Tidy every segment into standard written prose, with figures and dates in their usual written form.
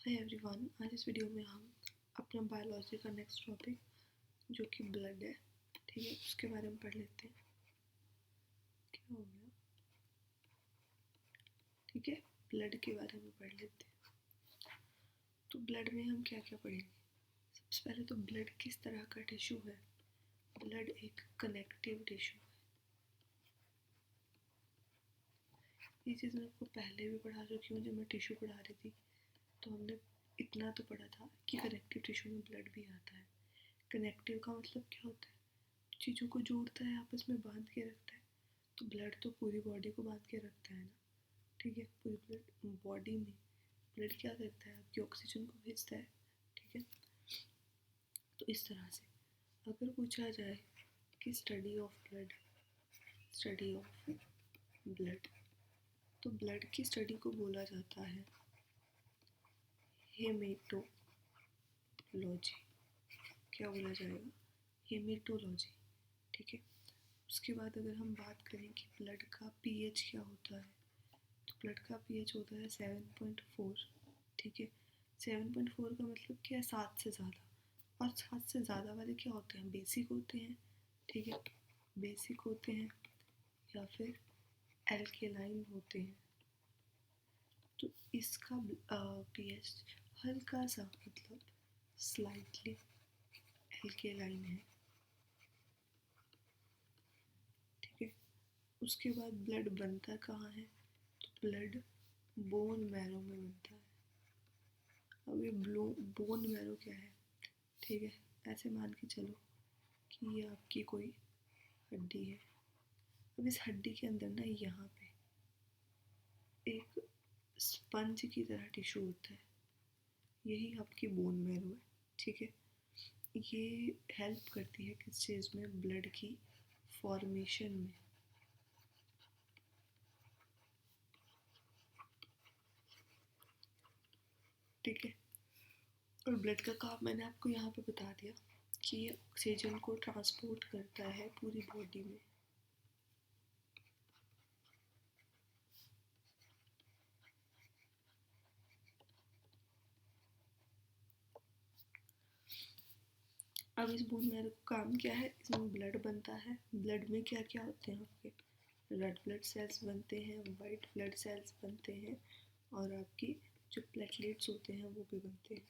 Hi everyone, आज इस video में हम अपना बायोलॉजी का नेक्स्ट टॉपिक जो कि ब्लड है, ठीक है, उसके बारे में पढ़ लेते हैं। क्या हो गया? ठीक है, ब्लड के बारे में पढ़ लेते हैं। तो ब्लड में हम क्या क्या पढ़ेंगे? सबसे पहले तो ब्लड किस तरह का टिश्यू है। ब्लड एक कनेक्टिव टिश्यू है। ये चीज़ मैं आपको पहले भी पढ़ा चुकी हूँ जब मैं टिश्यू पढ़ा रही थी। तो हमने इतना तो पढ़ा था कि कनेक्टिव टिश्यू में ब्लड भी आता है। कनेक्टिव का मतलब क्या होता है? चीज़ों को जोड़ता है, आपस में बांध के रखता है। तो ब्लड तो पूरी बॉडी को बांध के रखता है ना, ठीक है। पूरी ब्लड बॉडी में ब्लड क्या करता है? आपकी ऑक्सीजन को भेजता है, ठीक है। तो इस तरह से अगर पूछा जाए कि study of blood, study of blood, तो ब्लड की स्टडी को बोला जाता है हेमेटोलॉजी। क्या बोला जाएगा? हेमेटोलॉजी, ठीक है। उसके बाद अगर हम बात करें कि ब्लड का पीएच क्या होता है, तो ब्लड का पीएच होता है 7.4, ठीक है। 7.4 का मतलब क्या है? 7 से ज़्यादा। और 7 से ज़्यादा वाले क्या होते हैं? बेसिक होते हैं, ठीक है, बेसिक होते हैं या फिर एल्केलाइन होते हैं। तो इसका पीएच हल्का सा मतलब स्लाइटली एल्केलाइन है, ठीक है। उसके बाद ब्लड बनता कहाँ है? तो ब्लड बोन मैरो में बनता है। अब ये बोन मैरो क्या है? ठीक है, ऐसे मान के चलो कि ये आपकी कोई हड्डी है। अब इस हड्डी के अंदर ना यहाँ पे एक स्पंज की तरह टिश्यू होता है, यही आपकी बोन मैरो है, ठीक है। ये हेल्प करती है किस चीज़ में? ब्लड की फॉर्मेशन में, ठीक है। और ब्लड का काम मैंने आपको यहाँ पे बता दिया कि ये ऑक्सीजन को ट्रांसपोर्ट करता है पूरी बॉडी में। अब इस बोन मैरो का काम क्या है? इसमें ब्लड बनता है। ब्लड में क्या क्या होते हैं? आपके रेड ब्लड सेल्स बनते हैं, वाइट ब्लड सेल्स बनते हैं, और आपकी जो प्लेटलेट्स होते हैं वो भी बनते हैं,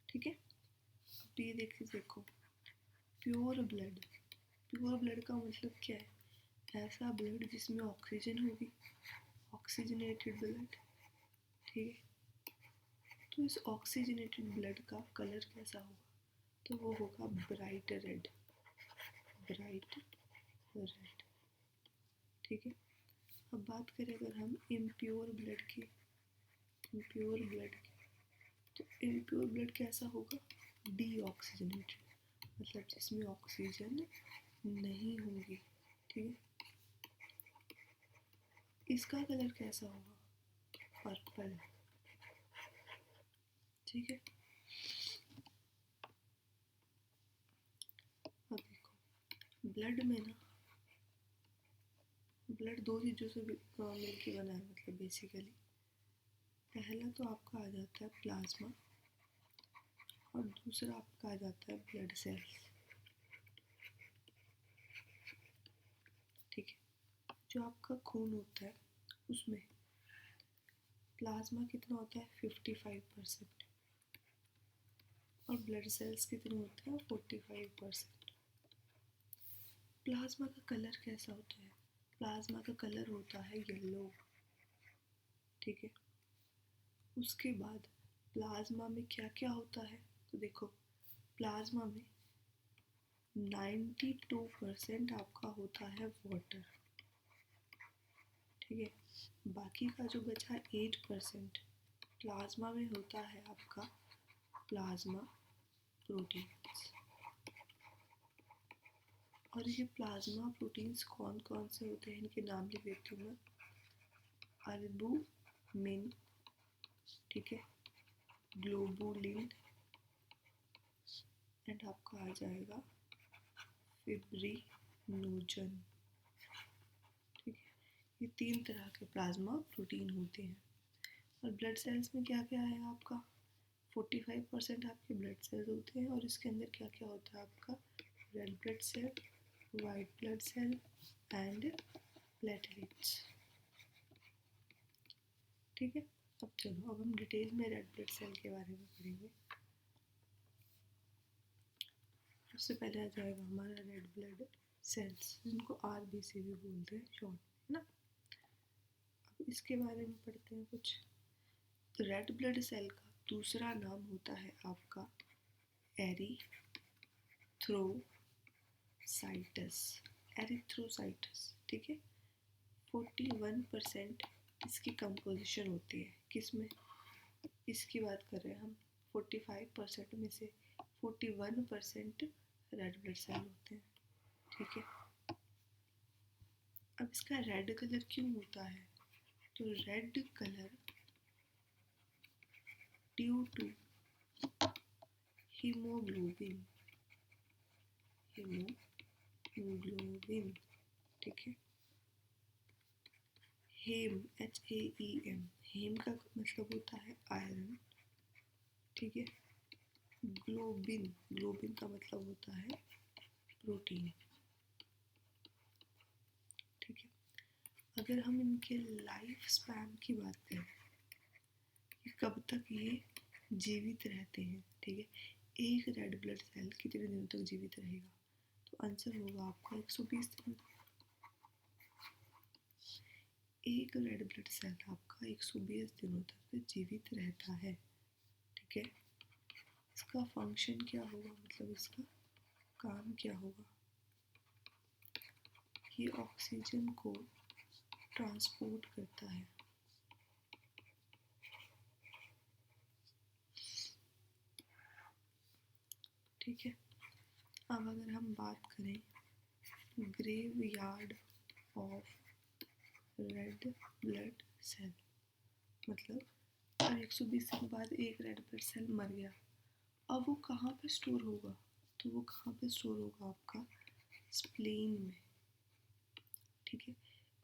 ठीक है। अब ये देखो, प्योर ब्लड। प्योर ब्लड का मतलब क्या है? ऐसा ब्लड जिसमें ऑक्सीजन होगी, ऑक्सीजनेटेड ब्लड, ठीक है। तो इस ऑक्सीजनेटेड ब्लड का कलर कैसा होगा? तो वो होगा ब्राइट रेड, ब्राइट रेड, ठीक है। अब बात करें अगर हम इम्प्योर ब्लड की, इम्प्योर ब्लड की, तो इम्प्योर ब्लड कैसा होगा? डीऑक्सीजनेटेड, मतलब जिसमें ऑक्सीजन नहीं होगी, ठीक है। इसका कलर कैसा होगा? पर्पल, ठीक है। अब देखो, ब्लड में ना, ब्लड दो चीज़ों से मिलके बना है, मतलब बेसिकली पहला तो आपका आ जाता है प्लाज्मा, और दूसरा आपका आ जाता है ब्लड सेल्स, ठीक है। जो आपका खून होता है उसमें प्लाज्मा कितना होता है? 55%, और ब्लड सेल्स कितने होते हैं? 45%। प्लाज्मा का कलर कैसा होता है? प्लाज्मा का कलर होता है येलो, ठीक है। उसके बाद प्लाज्मा में क्या क्या होता है? तो देखो, प्लाज्मा में 92% आपका होता है वाटर, ठीक है। बाकी का जो बचा 8% प्लाज्मा में होता है आपका प्लाज्मा प्रोटीन्स। और ये प्लाज्मा प्रोटीन्स कौन कौन से होते हैं, इनके नाम लिख देती हूँ मैं। अल्बुमिन, ठीक है, ग्लोबुलिन, एंड आपका आ जाएगा फिब्रिनोजन, ठीक है। ये 3 तरह के प्लाज्मा प्रोटीन होते हैं। और ब्लड सेल्स में क्या क्या है आपका, 45% आपके ब्लड सेल्स होते हैं, और इसके अंदर क्या क्या होता है आपका, red blood cell, white blood cell and platelets. ठीक है, अब चलो अब हम डिटेल में रेड ब्लड सेल के बारे में पढ़ेंगे। सबसे पहले आ जाएगा हमारा रेड ब्लड सेल्स, जिनको RBC भी बोलते हैं शॉर्ट, है ना। अब इसके बारे में पढ़ते हैं कुछ। रेड ब्लड सेल का दूसरा नाम होता है आपका एरिथ्रोसाइटस, एरिथ्रोसाइटस। ठीक है, 41% इसकी कंपोजिशन होती है, किसमें, इसकी बात कर रहे हैं हम। 45% में से 41% रेड ब्लड सेल होते हैं। ठीक है, अब इसका रेड कलर क्यों होता है, तो red colour due to haemoglobin, haemoglobin. ठीक है, हेम, HAEM, हेम का मतलब होता है आयरन। ठीक है, ग्लोबिन, ग्लोबिन का मतलब होता है प्रोटीन। ठीक है, अगर हम इनके लाइफ स्पैन की बात करें कि कब तक ये जीवित रहते हैं, ठीक है, एक रेड ब्लड सेल कितने दिनों तक जीवित रहेगा, तो आंसर होगा आपका 120 दिन तक। एक रेड ब्लड सेल आपका 120 दिनों तक जीवित रहता है। ठीक है, इसका फंक्शन क्या होगा, मतलब इसका काम क्या होगा, ये ऑक्सीजन को ट्रांसपोर्ट करता है। ठीक है, अब अगर हम बात करें graveyard of red blood cell, मतलब और 120 दिन बाद एक रेड ब्लड सेल मर गया, अब वो कहाँ पे स्टोर होगा, तो वो कहाँ पे स्टोर होगा आपका स्प्लीन में। ठीक है,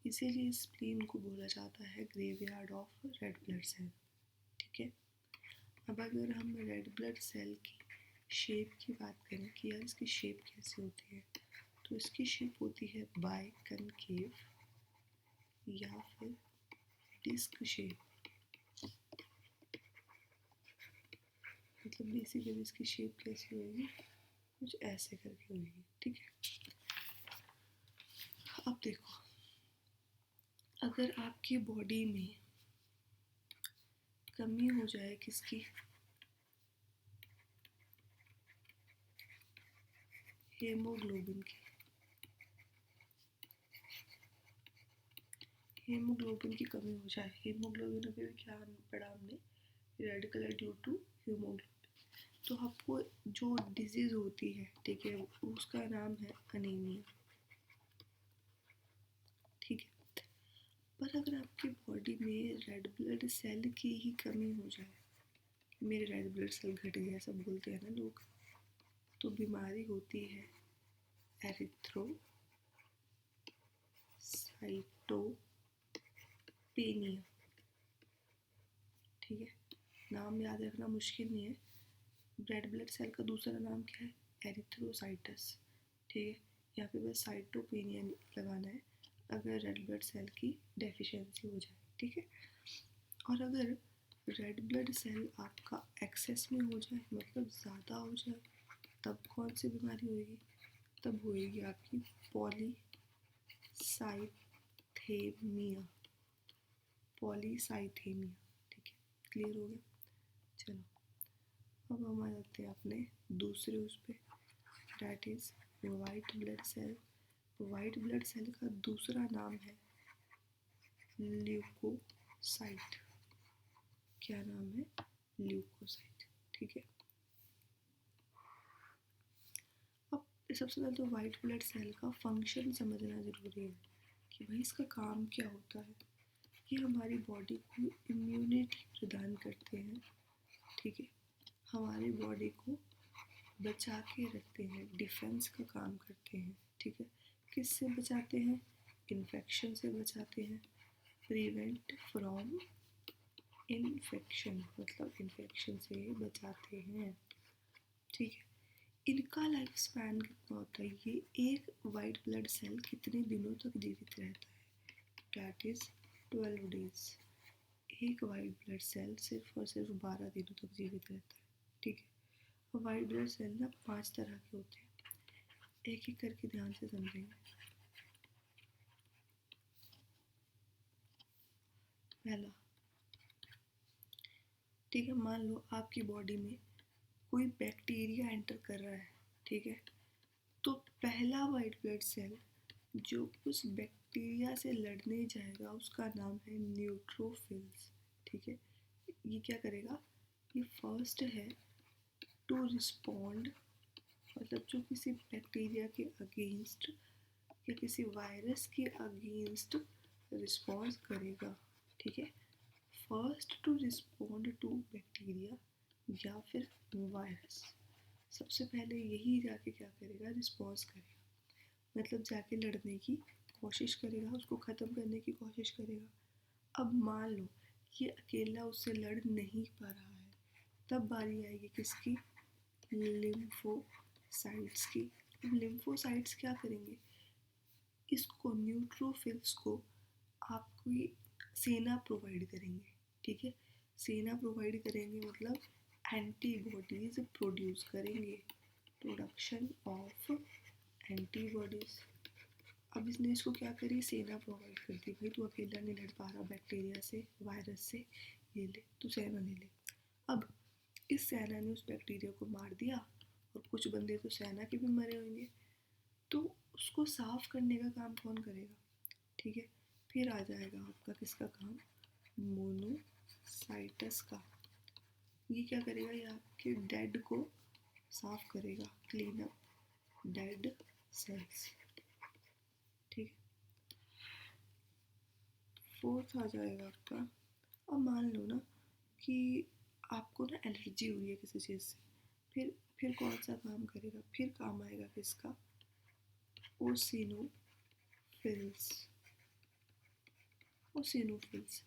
इसीलिए स्प्लीन को बोला जाता है graveyard of red blood cell. ठीक है, अब अगर हम रेड ब्लड सेल की शेप की बात करें कि यार इसकी शेप कैसी होती है, तो इसकी शेप होती है बाय कनकेव या फिर डिस्क शेप, मतलब बेसिकली इसकी शेप कैसी होगी, कुछ ऐसे करके होगी। ठीक है, अब देखो अगर आपकी बॉडी में कमी हो जाए किसकी, हेमोग्लोबिन की, हीमोग्लोबिन की कमी हो जाए, हीमोग्लोबिन अभी भी क्या पढ़ा हमने, red colour due to haemoglobin, तो आपको जो डिजीज होती है, ठीक है, उसका नाम है अनीमिया। ठीक है, पर अगर आपकी बॉडी में रेड ब्लड सेल की ही कमी हो जाए, मेरे रेड ब्लड सेल घट गया ऐसा बोलते हैं ना लोग, तो बीमारी होती है एरिथ्रोसाइटोपेनिया। ठीक है, नाम याद रखना मुश्किल नहीं है, रेड ब्लड सेल का दूसरा नाम क्या है, एरिथ्रोसाइटस। ठीक है, यहाँ पे बस साइटोपेनिया लगाना है अगर रेड ब्लड सेल की डेफिशिएंसी हो जाए। ठीक है, और अगर रेड ब्लड सेल आपका एक्सेस में हो जाए, मतलब ज़्यादा हो जाए, तब कौन सी बीमारी होगी, तब होएगी आपकी पॉलीसाइथेमिया, पॉलीसाइथेमिया। ठीक है, क्लियर हो गया। चलो अब हम आ जाते हैं अपने दूसरे उस पर, that is white blood cell. White blood cell का दूसरा नाम है ल्यूकोसाइट। क्या नाम है, ल्यूकोसाइट। ठीक है, अब सबसे पहले तो वाइट ब्लड सेल का फंक्शन समझना ज़रूरी है कि भाई इसका काम क्या होता है। ये हमारी बॉडी को इम्यूनिटी प्रदान करते हैं। ठीक है, हमारी बॉडी को बचा के रखते हैं, डिफेंस का काम करते हैं। ठीक है, किससे बचाते हैं, इन्फेक्शन से बचाते हैं, प्रिवेंट फ्रॉम इन्फेक्शन मतलब इन्फेक्शन से बचाते हैं, ठीक है। इनका लाइफ स्पैन कितना होता है, ये एक वाइट ब्लड सेल कितने दिनों तक जीवित रहता है, डैट इज 12 डेज। एक वाइट ब्लड सेल सिर्फ और सिर्फ 12 दिनों तक जीवित रहता है, ठीक है। और वाइट ब्लड सेल ना 5 तरह के होते हैं, एक एक करके ध्यान से समझेंगे। पहला, ठीक है, मान लो आपकी बॉडी में कोई बैक्टीरिया एंटर कर रहा है, ठीक है, तो पहला वाइट ब्लड सेल जो उस बैक्टीरिया से लड़ने जाएगा उसका नाम है न्यूट्रोफिल्स, ठीक है। ये क्या करेगा, ये फर्स्ट है टू रिस्पॉन्ड, मतलब जो किसी बैक्टीरिया के अगेंस्ट या किसी वायरस के अगेंस्ट रिस्पॉन्स करेगा, ठीक है। First to respond to bacteria या फिर वायरस, सबसे पहले यही जाके क्या करेगा, रिस्पॉन्स करेगा, मतलब जाके लड़ने की कोशिश करेगा, उसको ख़त्म करने की कोशिश करेगा। अब मान लो ये अकेला उससे लड़ नहीं पा रहा है, तब बारी आएगी किसकी, लिम्फोसाइट्स की। लिम्फोसाइट्स क्या करेंगे, इसको न्यूट्रोफिल्स को आपकी सेना प्रोवाइड करेंगे, ठीक है। सेना प्रोवाइड करेंगे मतलब एंटीबॉडीज प्रोड्यूस करेंगे, प्रोडक्शन ऑफ एंटीबॉडीज। अब इसने इसको क्या करी, सेना प्रोवाइड कर दी, भाई तू अकेला नहीं लड़ पा रहा बैक्टीरिया से, वायरस से, ये ले तू सेना ले ले। अब इस सेना ने उस बैक्टीरिया को मार दिया और कुछ बंदे तो सेना के भी मरे होंगे, तो उसको साफ करने का काम कौन करेगा, ठीक है। फिर आ जाएगा आपका किसका काम, मोनोसाइटस का। ये क्या करेगा, ये आपके डेड को साफ करेगा, क्लीन अप डेड सेल्स, ठीक है। फोर्थ आ जाएगा आपका, अब मान लो ना कि आपको ना एलर्जी हुई है किसी चीज़ से, फिर कौन सा काम करेगा, फिर काम आएगा किसका, ओसिनोफिल्स। ओसिनोफिल्स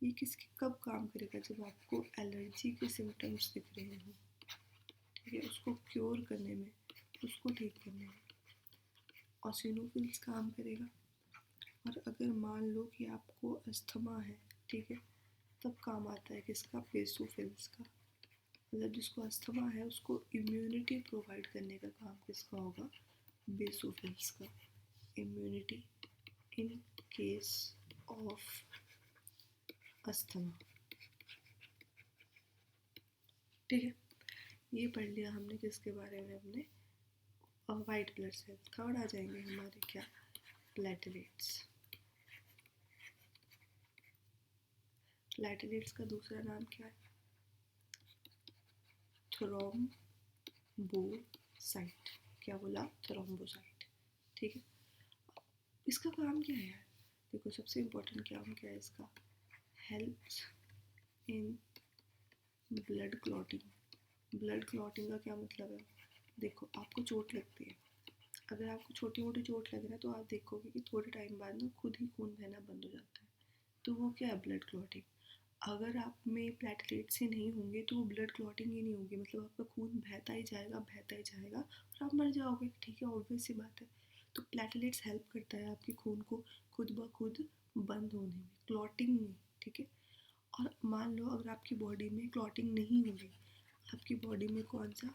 ये किसकी कब काम करेगा, जब आपको एलर्जी के सिम्टम्स दिख रहे हो, ठीक है, उसको क्योर करने में, उसको ठीक करने में ओसिनोफिल्स काम करेगा। और अगर मान लो कि आपको अस्थमा है, ठीक है, तब काम आता है किसका, बेसोफिल्स का। मतलब जिसको अस्थमा है उसको इम्यूनिटी प्रोवाइड करने का काम किसका होगा, बेसोफिल्स का, immunity in case of asthma, ठीक है। ये पढ़ लिया हमने किसके बारे में, अपने वाइट ब्लड सेल। थर्ड आ जाएंगे हमारे क्या, प्लेटलेट्स। प्लेटलेट्स का दूसरा नाम क्या है, थ्रोम्बोसाइट। क्या बोला, थ्रोम्बोसाइट, ठीक है। इसका काम क्या है, देखो सबसे इम्पोर्टेंट काम क्या है इसका, helps in blood clotting. Blood clotting का क्या मतलब है, देखो आपको चोट लगती है, अगर आपको छोटी मोटी चोट लग रहा है तो आप देखोगे कि थोड़े टाइम बाद ना खुद ही खून बहना बंद हो जाता है, तो वो क्या है, ब्लड क्लॉटिंग। अगर आप में प्लेटलेट्स ही नहीं होंगे तो वो ब्लड क्लॉटिंग ही नहीं होगी, मतलब आपका खून बहता ही जाएगा बहता ही जाएगा और आप मर जाओगे, ठीक है, ऑब्वियस सी बात है। तो प्लेटलेट्स हेल्प करता है आपके खून को खुद ब खुद बंद होने में, क्लॉटिंग में, ठीक है। और मान लो अगर आपकी बॉडी में क्लॉटिंग नहीं हो रही, आपकी बॉडी में कौन सा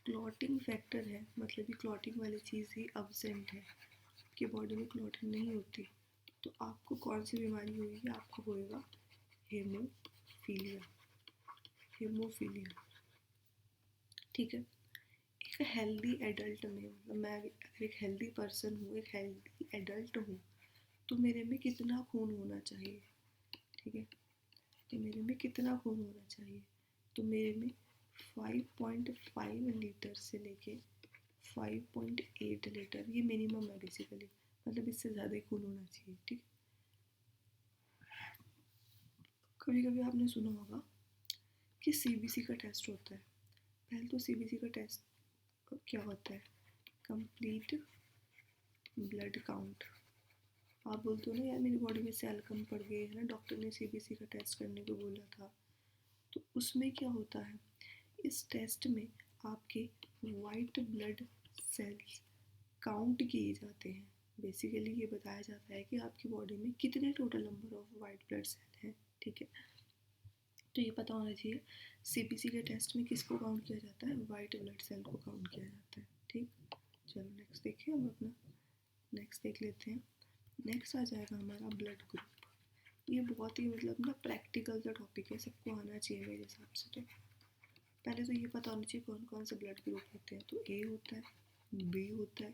क्लॉटिंग फैक्टर है, मतलब कि क्लॉटिंग वाली चीज़ ही अब्सेंट है, आपकी बॉडी में क्लॉटिंग नहीं होती, तो आपको कौन सी बीमारी होगी, आपको होएगा हेमोफीलिया, हेमोफीलिया, ठीक है। एक हेल्दी एडल्ट में, मतलब मैं अगर एक हेल्दी पर्सन हूँ, एक हेल्दी एडल्ट हूँ, तो मेरे में कितना खून होना चाहिए, ठीक है, तो मेरे में कितना खून होना चाहिए, तो मेरे में 5.5 लीटर से लेके 5.8 लीटर, ये मिनिमम है बेसिकली, मतलब इससे ज़्यादा ही खून होना चाहिए, ठीक। कभी कभी आपने सुना होगा कि सीबीसी का टेस्ट होता है। पहले तो सीबीसी का टेस्ट क्या होता है, कंप्लीट ब्लड काउंट, आप बोलते हो ना यार मेरी बॉडी में सेल कम पड़ गए है ना, डॉक्टर ने सीबीसी का टेस्ट करने को बोला था। तो उसमें क्या होता है, इस टेस्ट में आपके वाइट ब्लड सेल्स काउंट किए जाते हैं। बेसिकली ये बताया जाता है कि आपकी बॉडी में कितने total number of white blood cell हैं। ठीक है, तो ये पता होना चाहिए सीबीसी के टेस्ट में किसको काउंट किया जाता है, वाइट ब्लड सेल को काउंट किया जाता है। ठीक, चलो नेक्स्ट देखिए, हम अपना नेक्स्ट देख लेते हैं। नेक्स्ट आ जाएगा हमारा ब्लड ग्रुप। ये बहुत ही मतलब ना प्रैक्टिकल सा टॉपिक है, सबको आना चाहिए मेरे हिसाब से। तो पहले तो ये पता होना चाहिए कौन कौन से ब्लड ग्रुप होते हैं। तो ए होता है, बी होता है,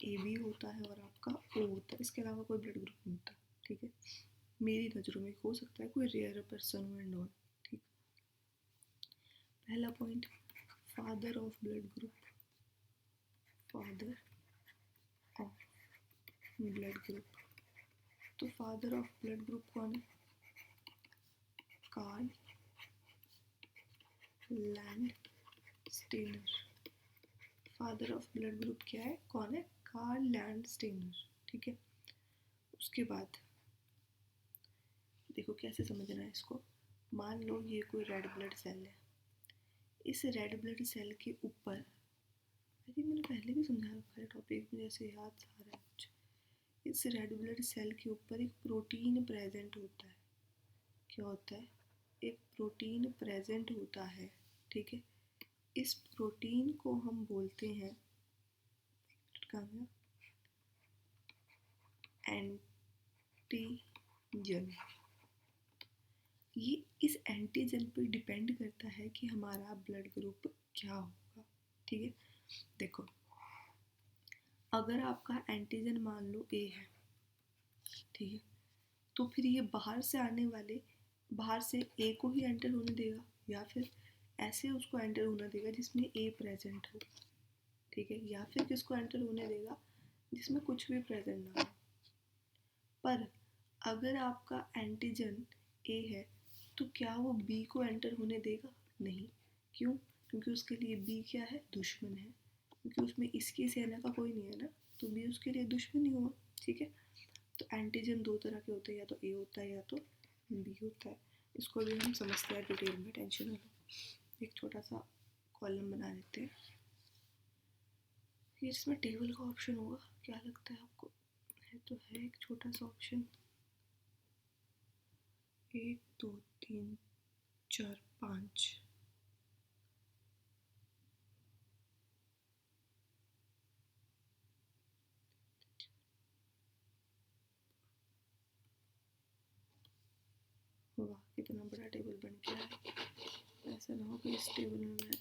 ए बी होता है और आपका ओ होता है। इसके अलावा कोई ब्लड ग्रुप नहीं होता। ठीक है, मेरी नज़रों में हो सकता है कोई रेयर पर्सन हो एंड ऑल। ठीक, पहला point, father of blood group. Father of blood group, तो फादर ऑफ ब्लड ग्रुप कौन है, Karl Landsteiner. Father of blood group क्या है, कौन है, कार्ल लैंडस्टेनर। ठीक है, उसके बाद देखो कैसे समझना है इसको। मान लो ये कोई रेड ब्लड सेल है, इस रेड ब्लड सेल के ऊपर, आई थिंक मैंने पहले भी समझा रखा है टॉपिक में, जैसे याद आ रहा है कुछ। इस रेड ब्लड सेल के ऊपर एक प्रोटीन प्रेजेंट होता है। क्या होता है, एक प्रोटीन प्रेजेंट होता है। ठीक है, इस प्रोटीन को हम बोलते हैं एंटीजन। ये इस एंटीजन पर डिपेंड करता है कि हमारा ब्लड ग्रुप क्या होगा। ठीक है, देखो अगर आपका एंटीजन मान लो ए है, ठीक है, तो फिर ये बाहर से आने वाले, बाहर से ए को ही एंटर होने देगा या फिर ऐसे उसको एंटर होने देगा जिसमें ए प्रेजेंट हो। ठीक है, या फिर किसको एंटर होने देगा, जिसमें कुछ भी प्रेजेंट ना हो। पर अगर आपका एंटीजन ए है तो क्या वो बी को एंटर होने देगा, नहीं। क्यों, क्योंकि उसके लिए बी क्या है, दुश्मन है, क्योंकि उसमें इसकी सेना का कोई नहीं है ना, तो बी उसके लिए दुश्मन ही हुआ। ठीक है, तो एंटीजन दो तरह के होते हैं, या तो ए होता है या तो बी होता है। इसको भी हम समझते हैं डिटेल में, टेंशन ना लो। एक छोटा सा कॉलम बना लेते हैं, फिर इसमें टेबल का ऑप्शन होगा, क्या लगता है आपको, है तो है एक छोटा सा ऑप्शन, 1 2 3 4 5। वाह कितना बड़ा टेबल बन गया है। ऐसा ना हो कि इस टेबल में मैं,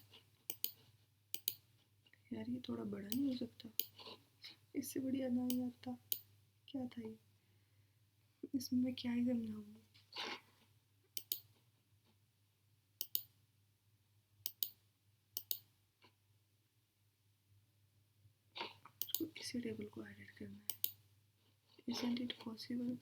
यार ये थोड़ा बड़ा नहीं हो सकता, इससे बढ़िया ना ही आता। क्या था ये, इसमें मैं क्या ही समझाऊंगी। इसको इसी टेबल को एडिट करना है, isn't it possible?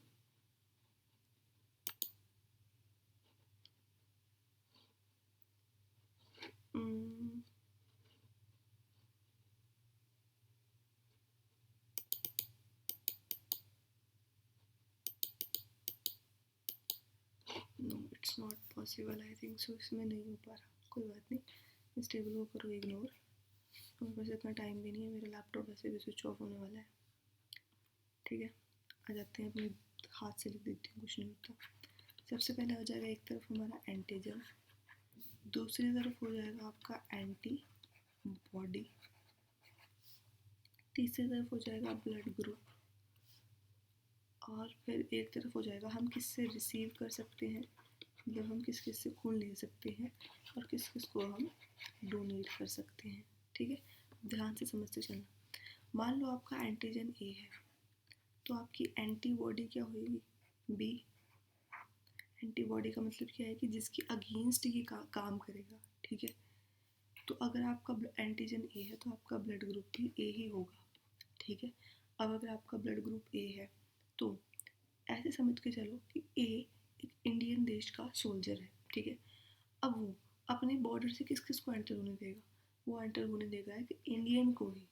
No it's not possible, I think so इसमें नहीं हो पा रहा। कोई बात नहीं, इस टेबल को करो इग्नोर, मेरे पास इतना टाइम भी नहीं है, मेरा लैपटॉप वैसे भी स्विच ऑफ होने वाला है। ठीक है, आ जाते हैं, अपने हाथ से लिख देती हूँ, कुछ नहीं होता। सबसे पहले हो जाएगा एक तरफ हमारा एंटीजन, दूसरी तरफ हो जाएगा आपका एंटी बॉडी, तीसरी तरफ हो जाएगा ब्लड ग्रुप, और फिर एक तरफ हो जाएगा हम किससे रिसीव कर सकते हैं, मतलब हम किस किस से खून ले सकते हैं और किस किस को हम डोनेट कर सकते हैं। ठीक है, ध्यान से समझते चलना। मान लो आपका एंटीजन ए है, तो आपकी एंटीबॉडी क्या होगी, बी। एंटीबॉडी का मतलब क्या है कि जिसकी अगेंस्ट ये काम करेगा। ठीक है, तो अगर आपका एंटीजन ए है तो आपका ब्लड ग्रुप भी ए ही होगा। ठीक है, अब अगर आपका ब्लड ग्रुप ए है तो ऐसे समझ के चलो कि ए एक इंडियन देश का सोल्जर है। ठीक है, अब वो अपने बॉर्डर से किस किस को एंटर होने देगा, वो एंटर होने देगा एक इंडियन को ही।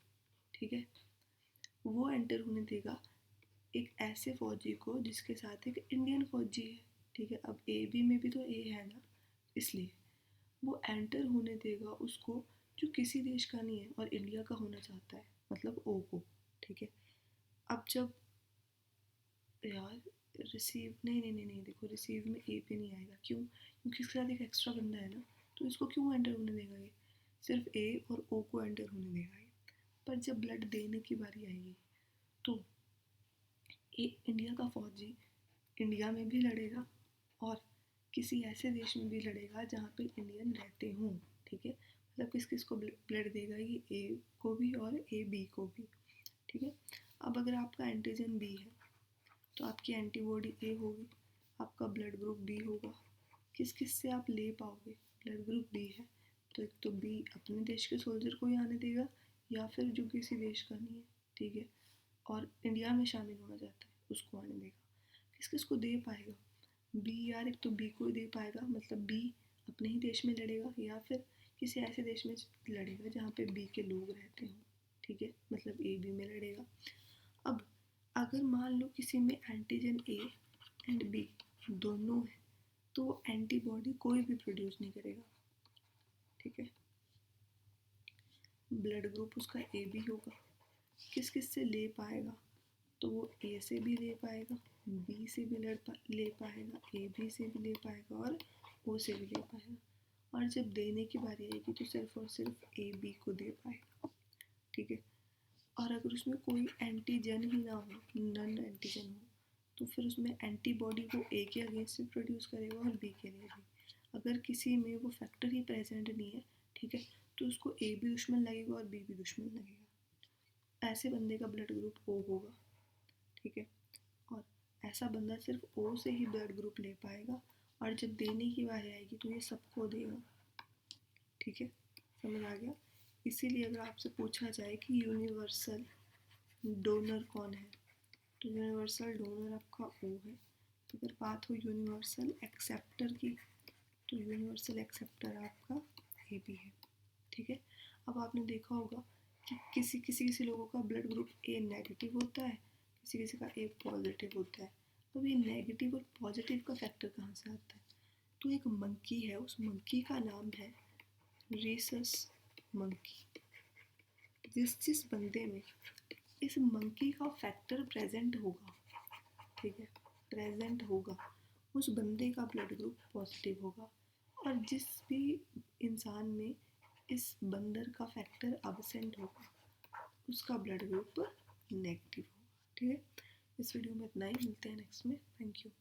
ठीक है, वो एंटर होने देगा एक ऐसे फौजी को जिसके साथ एक इंडियन फौजी है, ठीक है। अब ए बी में भी तो ए है ना, इसलिए वो एंटर होने देगा उसको जो किसी देश का नहीं है और इंडिया का होना चाहता है, मतलब ओ को, ठीक है। अब जब यार रिसीव नहीं नहीं नहीं नहीं देखो, रिसीव में ए पे नहीं आएगा, क्यों? क्योंकि इसके साथ एक एक्स्ट्रा बंदा है ना, तो इसको क्यों एंटर होने देगा ये? सिर्फ ए और ओ को एंटर होने देगा ये। पर जब ब्लड देने की बारी आएगी तो एक इंडिया का फौजी इंडिया में भी लड़ेगा और किसी ऐसे देश में भी लड़ेगा जहाँ पे इंडियन रहते हों, ठीक है। मतलब किस किस को ब्लड देगा, ये ए को भी और ए बी को भी, ठीक है। अब अगर आपका एंटीजन बी है तो आपकी एंटीबॉडी ए होगी, आपका ब्लड ग्रुप बी होगा। किस किस से आप ले पाओगे? ब्लड ग्रुप बी है तो एक तो बी अपने देश के सोल्जर को ही आने देगा, या फिर जो किसी देश का नहीं है, ठीक है, और इंडिया में शामिल होना चाहता है उसको आने देगा। किस किस को दे पाएगा? बी यार एक तो बी को ही दे पाएगा, मतलब बी अपने ही देश में लड़ेगा या फिर किसी ऐसे देश में लड़ेगा जहाँ पे बी के लोग रहते हों, ठीक है, मतलब ए बी में लड़ेगा। अब अगर मान लो किसी में एंटीजन ए एंड बी दोनों है तो वो एंटीबॉडी कोई भी प्रोड्यूस नहीं करेगा, ठीक है। ब्लड ग्रुप उसका ए बी होगा। किस किस से ले पाएगा? तो वो ए से भी ले पाएगा, बी से भी ले पाएगा, ए बी से भी ले पाएगा और ओ से भी ले पाएगा। और जब देने की बारी आएगी तो सिर्फ और सिर्फ ए बी को दे पाएगा, ठीक है। और अगर उसमें कोई एंटीजन ही ना हो, नन एंटीजन हो, तो फिर उसमें एंटीबॉडी वो ए के अगेंस्ट से प्रोड्यूस करेगा और बी के लिए भी। अगर किसी में वो फैक्टर ही प्रेजेंट नहीं है, ठीक है, तो उसको ए भी दुश्मन लगेगा और बी भी दुश्मन लगेगा। ऐसे बंदे का ब्लड ग्रुप ओ होगा, ठीक है। और ऐसा बंदा सिर्फ ओ से ही ब्लड ग्रुप ले पाएगा और जब देने की बारी आएगी तो ये सबको देगा, ठीक है, समझ आ गया। इसीलिए अगर आपसे पूछा जाए कि यूनिवर्सल डोनर कौन है, तो यूनिवर्सल डोनर आपका ओ है। तो अगर बात हो यूनिवर्सल एक्सेप्टर की, तो यूनिवर्सल एक्सेप्टर आपका ए बी है, ठीक है। अब आपने देखा होगा कि किसी लोगों का ब्लड ग्रुप ए नेगेटिव होता है, किसी किसी का ए पॉजिटिव होता है। अब ये नेगेटिव और पॉजिटिव का फैक्टर कहाँ से आता है? तो एक मंकी है, उस मंकी का नाम है रेसस मंकी। जिस जिस बंदे में इस मंकी का फैक्टर प्रेजेंट होगा, ठीक है, प्रेजेंट होगा, उस बंदे का ब्लड ग्रुप पॉजिटिव होगा। और जिस भी इंसान में इस बंदर का फैक्टर अब्सेंट होगा उसका ब्लड ग्रुप नेगेटिव होगा, ठीक है। इस वीडियो में इतना ही, मिलते हैं नेक्स्ट में। Thank you.